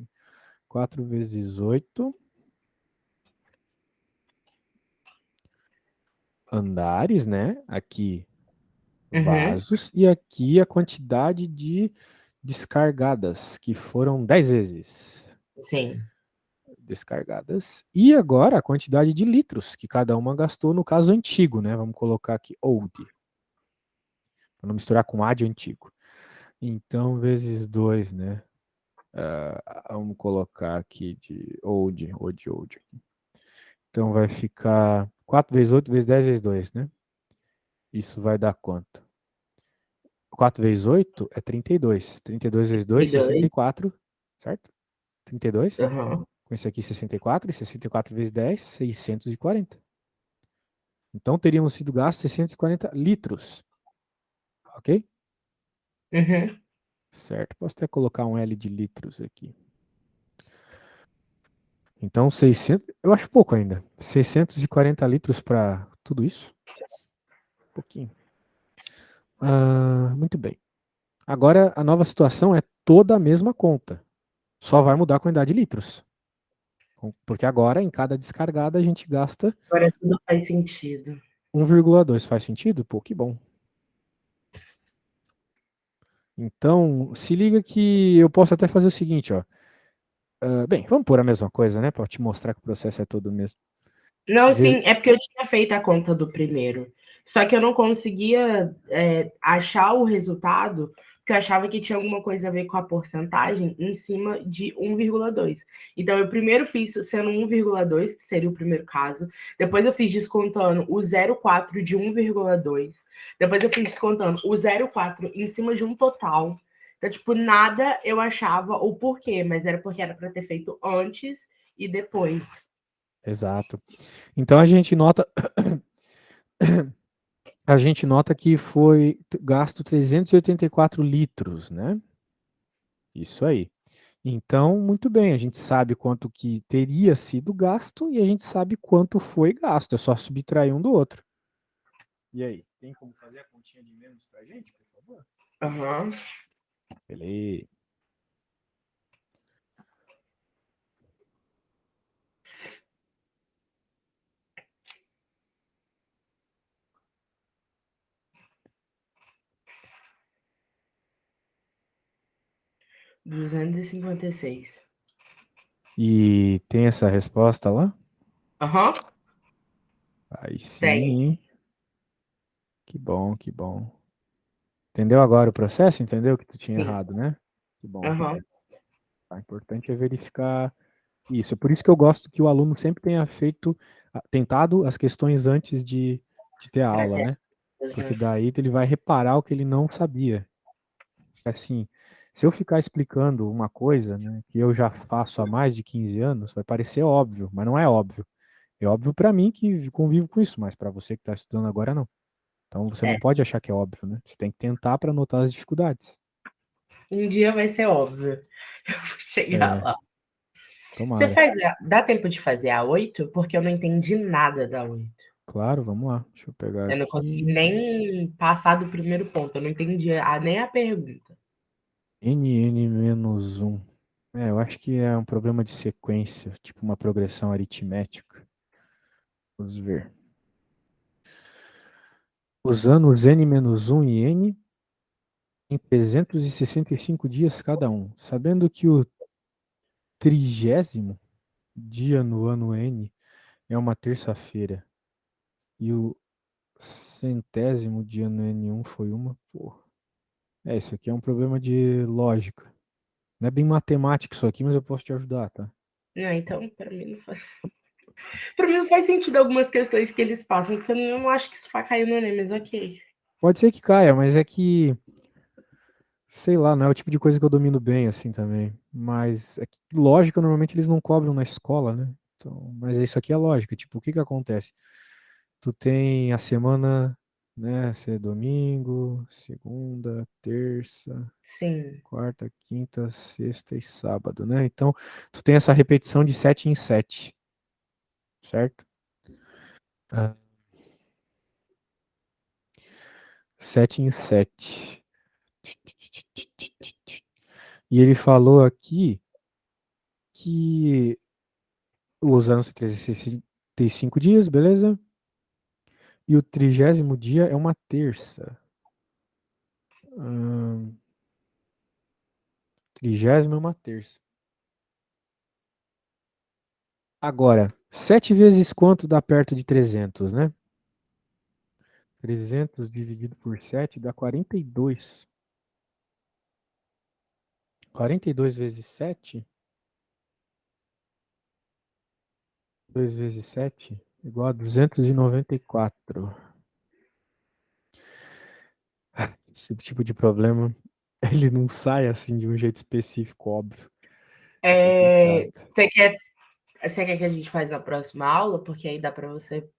4 vezes 8 andares, né? Aqui Uhum. vasos. E aqui a quantidade de descargadas, que foram 10 vezes Sim. descargadas. E agora a quantidade de litros que cada uma gastou no caso antigo, né? Vamos colocar aqui old, para não misturar com a de antigo. Então, vezes 2, né? Vamos colocar aqui de old. Então vai ficar 4 vezes 8 vezes 10 vezes 2, né? Isso vai dar quanto? 4 vezes 8 é 32. 32 vezes 2, 32. 64, certo? 32. Aham. Com esse aqui, 64. E 64 vezes 10, 640. Então teríamos sido gastos 640 litros. Ok? Uhum. Certo. Posso até colocar um L de litros aqui. Então, 600. Eu acho pouco ainda. 640 litros para tudo isso? Pouquinho. Muito bem. Agora, a nova situação é toda a mesma conta. Só vai mudar a quantidade de litros. Porque agora, em cada descargada, a gente gasta Agora tudo faz sentido. 1,2. Faz sentido? Pô, que bom. Então, se liga que eu posso até fazer o seguinte, ó. Bem, vamos pôr a mesma coisa, né? Para te mostrar que o processo é todo o mesmo. Não, sim, é porque eu tinha feito a conta do primeiro. Só que eu não conseguia achar o resultado, porque porque eu achava que tinha alguma coisa a ver com a porcentagem em cima de 1,2. Então, eu primeiro fiz sendo 1,2, que seria o primeiro caso. Depois eu fiz descontando o 0,4 de 1,2. Depois eu fiz descontando o 0,4 em cima de um total. Então, tipo, nada eu achava o porquê, mas era porque era para ter feito antes e depois. Exato. Então a gente nota que foi gasto 384 litros, né? Isso aí. Então, muito bem, a gente sabe quanto que teria sido gasto e a gente sabe quanto foi gasto. É só subtrair um do outro. E aí, tem como fazer a continha de menos pra gente, por favor? Aham. Beleza. Uhum. 256. E tem essa resposta lá? Aham. Aí Tem. sim, hein? Que bom, que bom. Entendeu agora o processo? Entendeu que tu tinha Sim. errado, né? Que bom. Aham. O importante é verificar isso. É por isso que eu gosto que o aluno sempre tenha feito, tentado as questões antes de ter a aula, né? Porque daí ele vai reparar o que ele não sabia. Assim, se eu ficar explicando uma coisa, né, que eu já faço há mais de 15 anos, vai parecer óbvio, mas não é óbvio. É óbvio para mim que convivo com isso, mas para você que está estudando agora, não. Então você É. não pode achar que é óbvio, né? Você tem que tentar para notar as dificuldades. Um dia vai ser óbvio. Eu vou chegar É, lá. Você tomara. faz. Dá tempo de fazer a 8? Porque eu não entendi nada da 8. Claro, vamos lá. Deixa eu pegar Eu não consegui aqui. nem passar do primeiro ponto. Eu não entendi nem a pergunta. NN-1. É, eu acho que é um problema de sequência, tipo uma progressão aritmética. Vamos ver. Usando os N-1 e N em 365 dias cada um, sabendo que o 30º dia no ano N é uma terça-feira e o 100º dia no N1 foi uma, pô. É, isso aqui é um problema de lógica. Não é bem matemático isso aqui, mas eu posso te ajudar, tá? Não, então, para mim não faz. Para mim não faz sentido algumas questões que eles passam, porque eu não acho que isso vai cair no Enem, mas ok. Pode ser que caia, mas é que, sei lá, não é o tipo de coisa que eu domino bem, assim, também. Mas, é que lógica, normalmente eles não cobram na escola, né? Então, mas isso aqui é lógica. Tipo, o que que acontece? Tu tem a semana, né? Se é domingo, segunda, terça, Sim. quarta, quinta, sexta e sábado, né? Então, tu tem essa repetição de 7 em 7, certo? Ah, 7 em 7. E ele falou aqui que os anos têm 365 dias, beleza? E o 30º dia é uma terça. 30º é uma terça. Agora, 7 vezes quanto dá perto de 300, né? 300 dividido por 7 dá 42. 42 vezes 7, 2 vezes 7, igual a 294. Esse tipo de problema, ele não sai assim de um jeito específico, óbvio. É complicado. Você quer que a gente faça na próxima aula? Porque aí dá para você,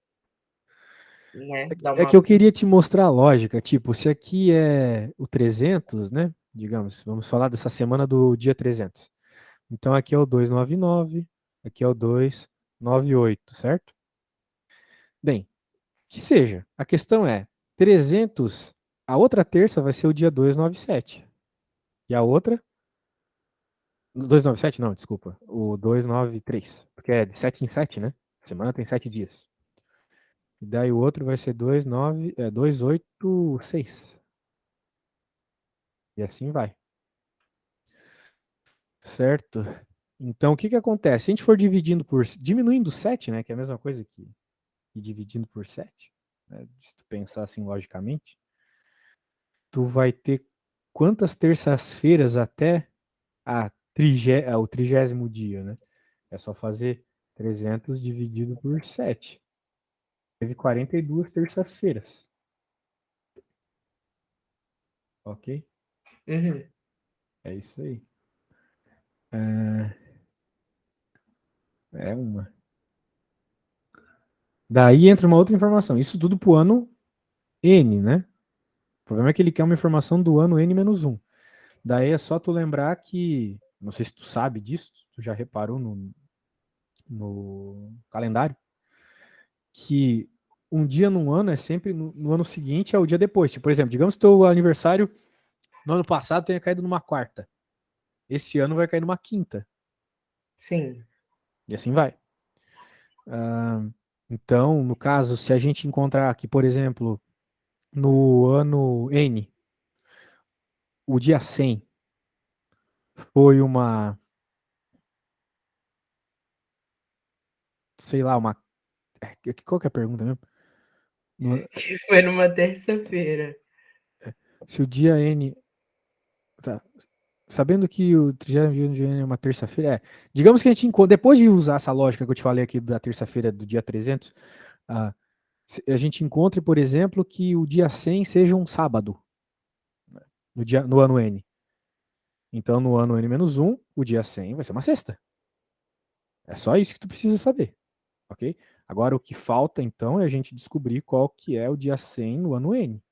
né, dar É que uma. eu queria te mostrar a lógica. Tipo, se aqui é o 300, né? Digamos, vamos falar dessa semana do dia 300. Então aqui é o 299, aqui é o 298, certo? Bem, que seja. A questão é, 300, a outra terça vai ser o dia 297. E a outra, 297 não, desculpa, o 293, porque é de 7 em 7, né? A semana tem 7 dias. E daí o outro vai ser 286. E assim vai, certo? Então, o que que acontece? Se a gente for diminuindo 7, né, que é a mesma coisa que dividindo por 7, né, se tu pensar assim logicamente, tu vai ter quantas terças-feiras até o 30º dia, né? É só fazer 300 dividido por 7. Teve 42 terças-feiras. Ok? Uhum. É isso aí. É uma. Daí entra uma outra informação. Isso tudo pro ano N, né? O problema é que ele quer uma informação do ano N-1. Daí é só tu lembrar que, não sei se tu sabe disso, tu já reparou no calendário, que um dia num ano é sempre no ano seguinte é o dia depois. Tipo, por exemplo, digamos que teu aniversário no ano passado tenha caído numa quarta. Esse ano vai cair numa quinta. Sim. E assim vai. Então, no caso, se a gente encontrar aqui, por exemplo, no ano N, o dia 100 foi uma, sei lá, uma. Qual que é a pergunta mesmo? Que foi numa terça-feira. Se o dia N. Tá, sabendo que o 30º dia é uma terça-feira, digamos que a gente encontra, depois de usar essa lógica que eu te falei aqui da terça-feira do dia 300, a, a gente encontre, por exemplo, que o dia 100 seja um sábado, no ano N. Então, no ano N-1, o dia 100 vai ser uma sexta. É só isso que tu precisa saber, ok? Agora, o que falta, então, é a gente descobrir qual que é o dia 100 no ano N.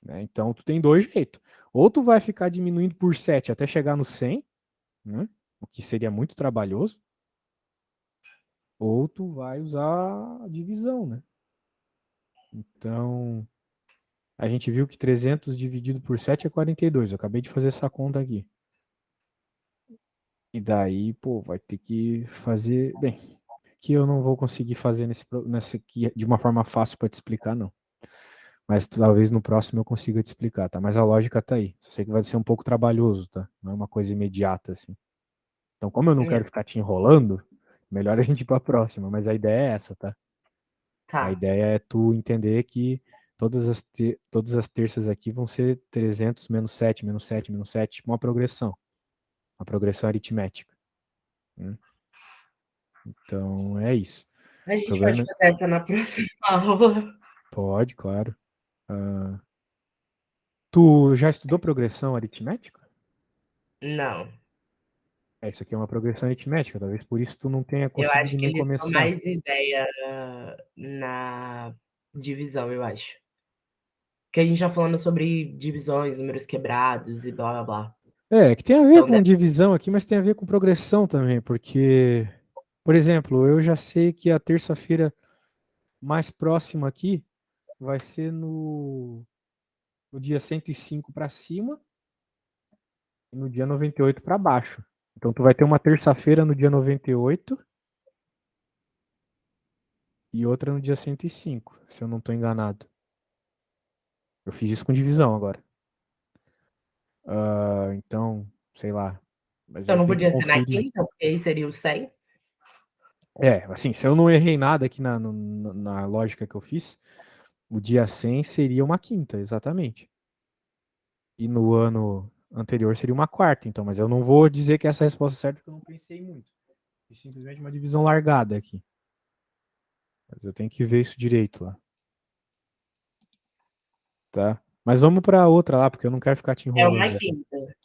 Né? Então, tu tem dois jeitos. Ou tu vai ficar diminuindo por 7 até chegar no 100, né? O que seria muito trabalhoso, ou tu vai usar a divisão, né? Então, a gente viu que 300 dividido por 7 é 42. Eu acabei de fazer essa conta aqui. E daí, pô, vai ter que fazer. Bem, que eu não vou conseguir fazer nesse aqui de uma forma fácil para te explicar, não. Mas talvez no próximo eu consiga te explicar, tá? Mas a lógica tá aí. Só sei que vai ser um pouco trabalhoso, tá? Não é uma coisa imediata, assim. Então, como eu não quero ficar te enrolando, melhor a gente ir pra próxima. Mas a ideia é essa, tá? A Tá. ideia é tu entender que todas as terças aqui vão ser 300 menos 7 menos 7 menos 7, tipo uma progressão aritmética. Né? Então é isso. A O gente pode problema é... fazer essa na próxima aula. Pode, claro. Ah, tu já estudou progressão aritmética? Não. Isso aqui é uma progressão aritmética, talvez por isso tu não tenha Eu acho conseguido que nem eles dão começar. mais ideia na divisão, eu acho. Porque a gente tá falando sobre divisões, números quebrados e blá blá blá. Que tem a ver Então com deve divisão aqui, mas tem a ver com progressão também, porque, por exemplo, eu já sei que a terça-feira mais próxima aqui vai ser no dia 105 para cima e no dia 98 para baixo. Então tu vai ter uma terça-feira no dia 98 e outra no dia 105, se eu não estou enganado. Eu fiz isso com divisão agora. Então, sei lá. Mas então eu não tenho que podia ser na conferir. quinta, porque aí seria o 100. Assim, se eu não errei nada aqui na lógica que eu fiz, o dia 100 seria uma quinta, exatamente. E no ano anterior seria uma quarta, então, mas eu não vou dizer que essa é a resposta certa porque eu não pensei muito. É simplesmente uma divisão largada aqui. Mas eu tenho que ver isso direito lá, tá? Mas vamos para outra lá, porque eu não quero ficar te É uma enrolando aqui. quinta.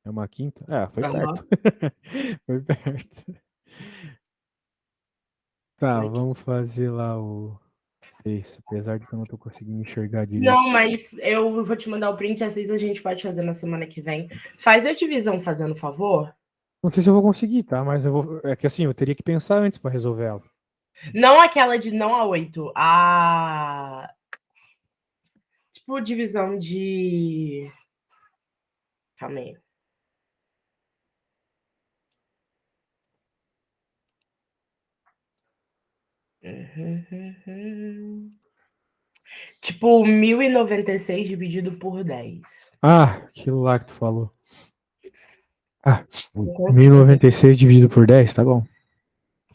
É uma quinta? Foi Aham, perto. Foi perto. Tá, uma quinta. vamos fazer lá o 6, apesar de que eu não tô conseguindo enxergar direito. Não, mas eu vou te mandar o print, às vezes a gente pode fazer na semana que vem. Faz a divisão fazendo favor. Não sei se eu vou conseguir, tá? Mas eu vou. É que assim, eu teria que pensar antes para resolver ela. Não aquela de não a 8, a tipo divisão de. Calma aí. Tipo, 1096 dividido por 10. Aquilo lá que tu falou. Não Mil e consigo ver. noventa e seis dividido por 10, tá bom.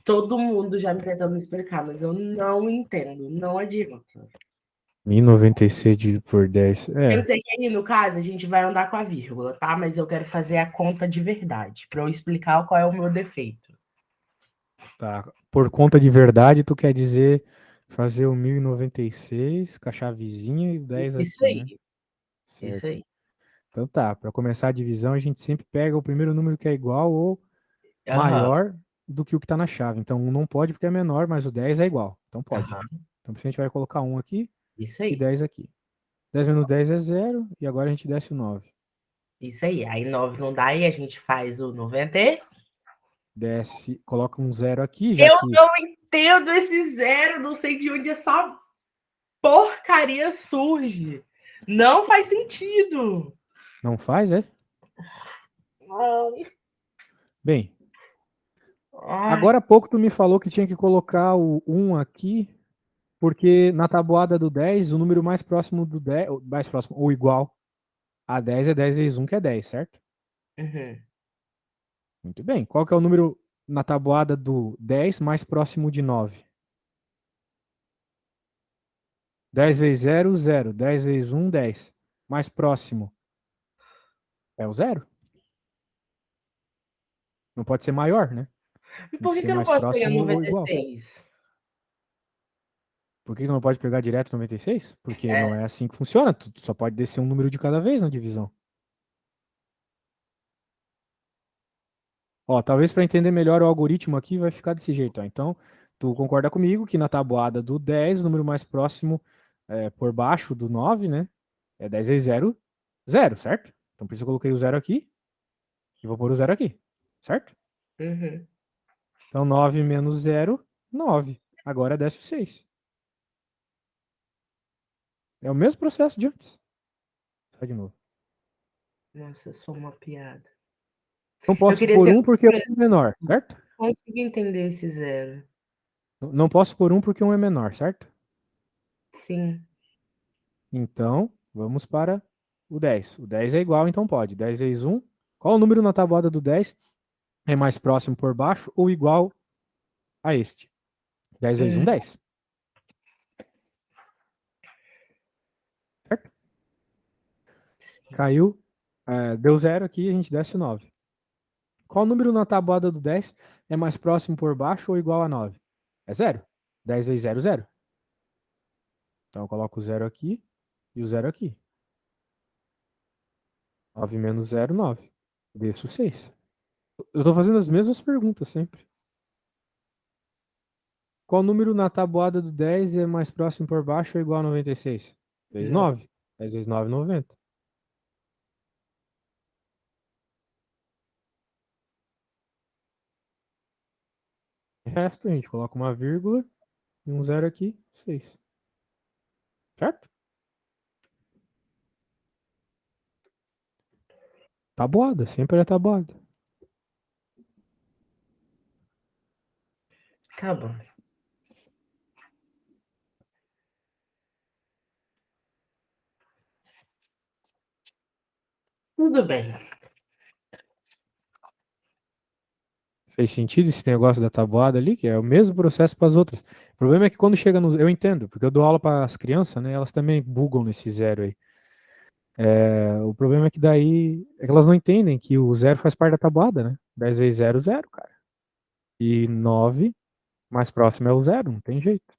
Todo mundo já me tentando me explicar, mas eu não entendo. Não adianta. 1096 dividido por 10. Eu sei que aí, no caso, a gente vai andar com a vírgula, tá? Mas eu quero fazer a conta de verdade, para eu explicar qual é o meu defeito. Tá. Por conta de verdade, tu quer dizer fazer o 1096 com a chavezinha e o 10 Isso aqui, né? aí, isso Certo. aí. Então tá, para começar a divisão, a gente sempre pega o primeiro número que é igual ou Aham, maior do que o que está na chave. Então, 1 não pode porque é menor, mas o 10 é igual. Então, pode. aham, Então, a gente vai colocar 1 aqui isso e aí. 10 aqui. 10 menos 10 é 0, e agora a gente desce o 9. Isso aí. Aí 9 não dá, e a gente faz o 90. Desce, coloca um 0 aqui, já Eu que não entendo esse zero, não sei de onde essa porcaria surge. Não faz sentido. não faz, é? Ai, Bem, ai. agora há pouco tu me falou que tinha que colocar o 1 aqui, porque na tabuada do 10, o número mais próximo do 10, mais próximo ou igual a 10 é 10 vezes 1, que é 10, certo? Uhum. Muito bem. Qual que é o número na tabuada do 10 mais próximo de 9? 10 vezes 0, 0. 10 vezes 1, 10. Mais próximo é o 0. Não pode ser maior, né? E Tem por que que ser que eu não mais posso pegar próximo ou igual. 96? Por que não pode pegar direto 96? Porque É, não é assim que funciona. Tu só pode descer um número de cada vez na divisão. Ó, talvez para entender melhor o algoritmo aqui vai ficar desse jeito. Ó. Então, tu concorda comigo que na tabuada do 10, o número mais próximo por baixo do 9, né? É 10 vezes 0, 0, certo? Então, por isso eu coloquei o 0 aqui e vou pôr o 0 aqui, certo? uhum. Então, 9 menos 0, 9. Agora desce o 6. É o mesmo processo de antes. Vai de novo. Nossa, eu sou uma piada. Não Eu posso queria pôr ter 1 porque 1 é menor, certo? conseguido entender esse zero. Não posso pôr 1 porque 1 é menor, certo? Sim. Então, vamos para o 10. O 10 é igual, então pode. 10 vezes 1. Qual o número na tabuada do 10 é mais próximo por baixo ou igual a este? 10 vezes 1, Uhum. 10. Certo? Caiu, deu 0 aqui, a gente desce 9. Qual número na tabuada do 10 é mais próximo por baixo ou igual a 9? É 0. 10 vezes 0, 0. Então eu coloco o 0 aqui e o 0 aqui. 9 menos 0, 9. Desço 6. Eu estou fazendo as mesmas perguntas sempre. Qual número na tabuada do 10 é mais próximo por baixo ou igual a 96? Vezes Não. 9. 10 vezes 9, 90. O resto, a gente coloca uma vírgula e um zero aqui, 6. Certo? Tabuada, sempre é tabuada. Tá bom. Tudo bem. Fez sentido esse negócio da tabuada ali, que é o mesmo processo para as outras. O problema é que quando chega no. Eu entendo, porque eu dou aula para as crianças, né? Elas também bugam nesse zero aí. O problema é que daí. É que elas não entendem que o zero faz parte da tabuada, né? 10 vezes 0, 0, cara. E 9 mais próximo é o zero, não tem jeito.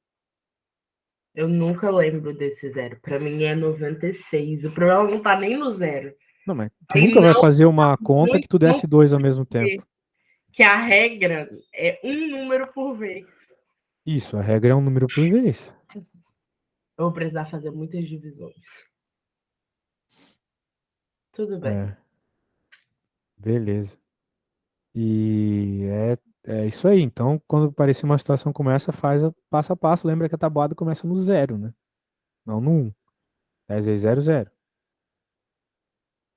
Eu nunca lembro desse zero. Para mim é 96. O problema não tá nem no zero. Não, mas tu Aí nunca vai não, fazer uma conta que tu não desce dois ao mesmo tempo. que a regra é um número por vez. Isso, a regra é um número por vez. Eu vou precisar fazer muitas divisões. Tudo bem. É, beleza. E é isso aí. Então, quando aparecer uma situação como essa, faz passo a passo. Lembra que a tabuada começa no zero, né? Não no 1. 10 vezes 0, 0.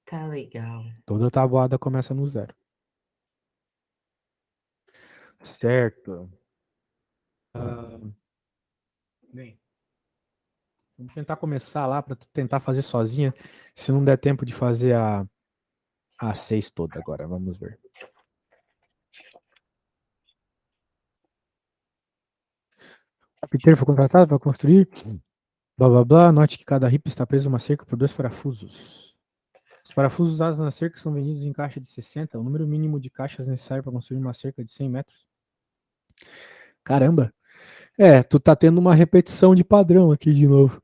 Tá legal. Toda tabuada começa no zero. Certo. Ah, bem, vamos tentar começar lá para tu tentar fazer sozinha. Se não der tempo de fazer a 6 toda agora, vamos ver. Carpinteiro foi contratado para construir Blá blá blá, note que cada RIP está preso a uma cerca por 2 parafusos. Os parafusos usados na cerca são vendidos em caixa de 60, o número mínimo de caixas necessário para construir uma cerca de 100 metros. Caramba! É, tu tá tendo uma repetição de padrão aqui de novo.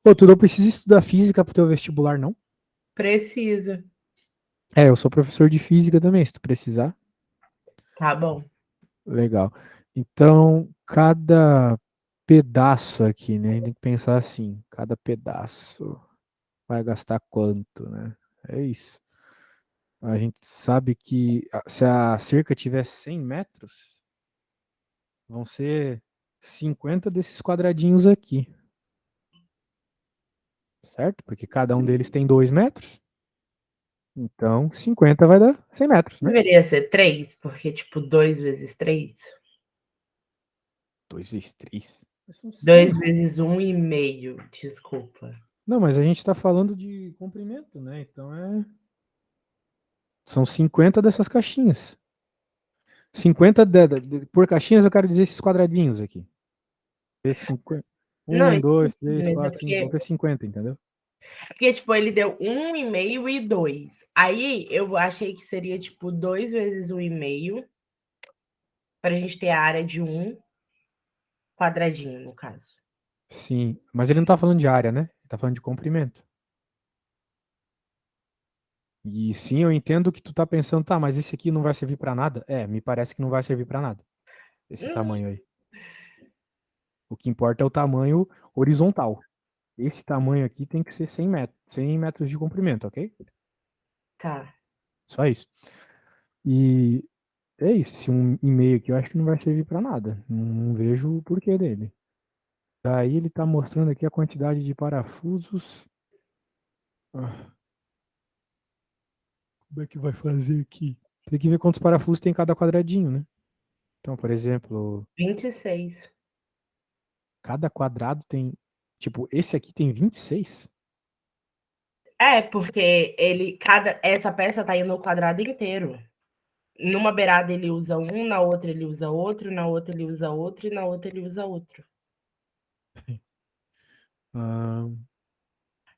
Ô, tu não precisa estudar física pro teu vestibular, não? Precisa. É, eu sou professor de física também, se tu precisar. Tá bom. Legal. Então, cada pedaço aqui, né? Tem que pensar assim, cada pedaço vai gastar quanto, né? É isso. A gente sabe que se a cerca tiver 100 metros, vão ser 50 desses quadradinhos aqui, certo? Porque cada um deles tem 2 metros. Então, 50 vai dar 100 metros, né? Deveria ser 3, porque, tipo, 2 vezes 3. 2 vezes 3. São 2 100. vezes 1,5. Desculpa. Não, mas a gente está falando de comprimento, né? Então são 50 dessas caixinhas. 50 por caixinhas, eu quero dizer esses quadradinhos aqui. Esse 50. Não, 1, 2, 3, mas é 4, 5. Vão porque, ter 50, entendeu? tipo, ele deu 1,5 e 2. Aí eu achei que seria, tipo, 2 vezes 1,5, para a gente ter a área de 1 quadradinho, no caso. Sim, mas ele não tá falando de área, né? Ele tá falando de comprimento. E sim, eu entendo que tu tá pensando, tá, mas esse aqui não vai servir pra nada. É, me parece que não vai servir pra nada. Esse Hum, tamanho aí. O que importa é o tamanho horizontal. Esse tamanho aqui tem que ser 100 metros, 100 metros de comprimento, ok? tá. Só isso. E é isso. Esse 1,5 aqui eu acho que não vai servir pra nada. Não vejo o porquê dele. Daí ele tá mostrando aqui a quantidade de parafusos. Ah, como é que vai fazer aqui? Tem que ver quantos parafusos tem em cada quadradinho, né? Então, por exemplo, 26. cada quadrado tem. Tipo, esse aqui tem 26? É, porque essa peça tá indo no quadrado inteiro. Numa beirada ele usa um, na outra ele usa outro, na outra ele usa outro e na outra ele usa outro. Ah,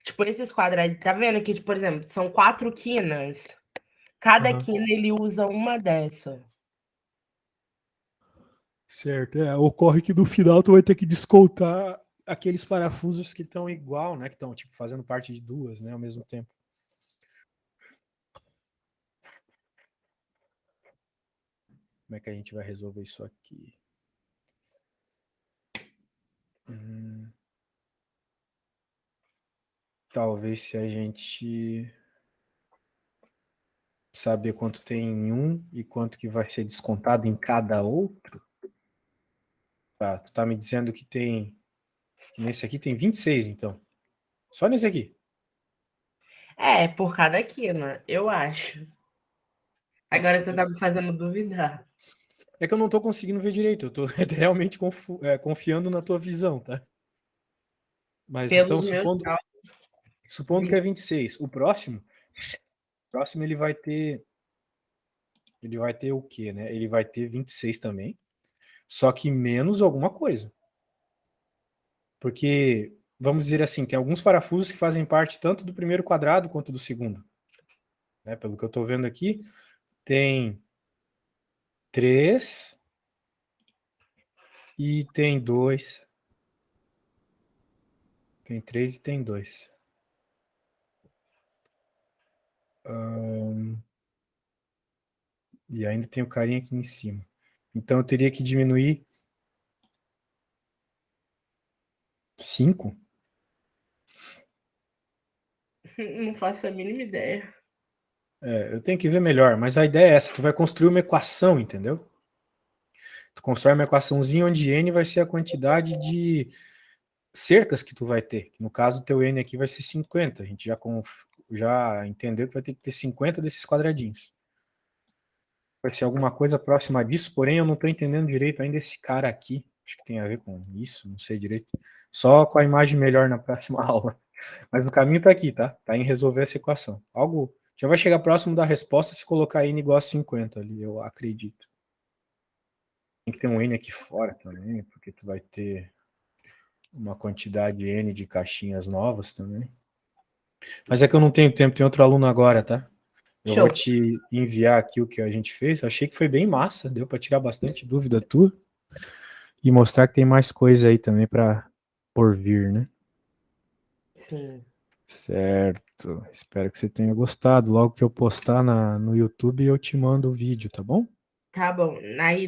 Tipo, esses quadrados, tá vendo que, tipo, por exemplo, são 4 quinas. Cada aham. quina ele usa uma dessa. Certo. É, ocorre que no final tu vai ter que descontar aqueles parafusos que estão igual, né? Que estão, tipo, fazendo parte de duas, né? Ao mesmo tempo. Como é que a gente vai resolver isso aqui? Hum, talvez se a gente saber quanto tem em um e quanto que vai ser descontado em cada outro. Tá, tu tá me dizendo que tem. Que nesse aqui tem 26, então. Só nesse aqui. É, por cada quina, eu acho. É, Agora você tá me fazendo duvidar. é que eu não tô conseguindo ver direito. Eu tô realmente confiando na tua visão, tá? Mas então, Pelos meus supondo que é 26. O próximo ele vai ter o quê, né? Ele vai ter 26 também, só que menos alguma coisa. Porque, vamos dizer assim, tem alguns parafusos que fazem parte tanto do primeiro quadrado quanto do segundo. Né? Pelo que eu estou vendo aqui, tem 3 e tem 2. Tem 3 e tem 2. E ainda tem o carinha aqui em cima. Então eu teria que diminuir 5. não faço a mínima ideia. Eu tenho que ver melhor, mas a ideia é essa: tu vai construir uma equação, entendeu? Tu constrói uma equaçãozinha onde n vai ser a quantidade de cercas que tu vai ter. No caso, o teu n aqui vai ser 50. A gente já entendeu que vai ter que ter 50 desses quadradinhos. Vai ser alguma coisa próxima disso, porém eu não estou entendendo direito ainda esse cara aqui. Acho que tem a ver com isso, não sei direito. Só com a imagem melhor na próxima aula. Mas o caminho está aqui, tá? Tá em resolver essa equação. Algo já vai chegar próximo da resposta se colocar n igual a 50 ali, eu acredito. Tem que ter um n aqui fora também, porque tu vai ter uma quantidade N de caixinhas novas também. Mas é que eu não tenho tempo, tem outro aluno agora, tá? Eu vou Show. te enviar aqui o que a gente fez. Eu achei que foi bem massa, deu para tirar bastante dúvida tua e mostrar que tem mais coisa aí também para por vir, né? Sim. Certo. Espero que você tenha gostado. Logo que eu postar no YouTube, eu te mando o vídeo, tá bom? Tá bom. Aí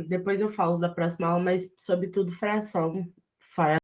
depois eu falo da próxima aula, mas sobretudo fração.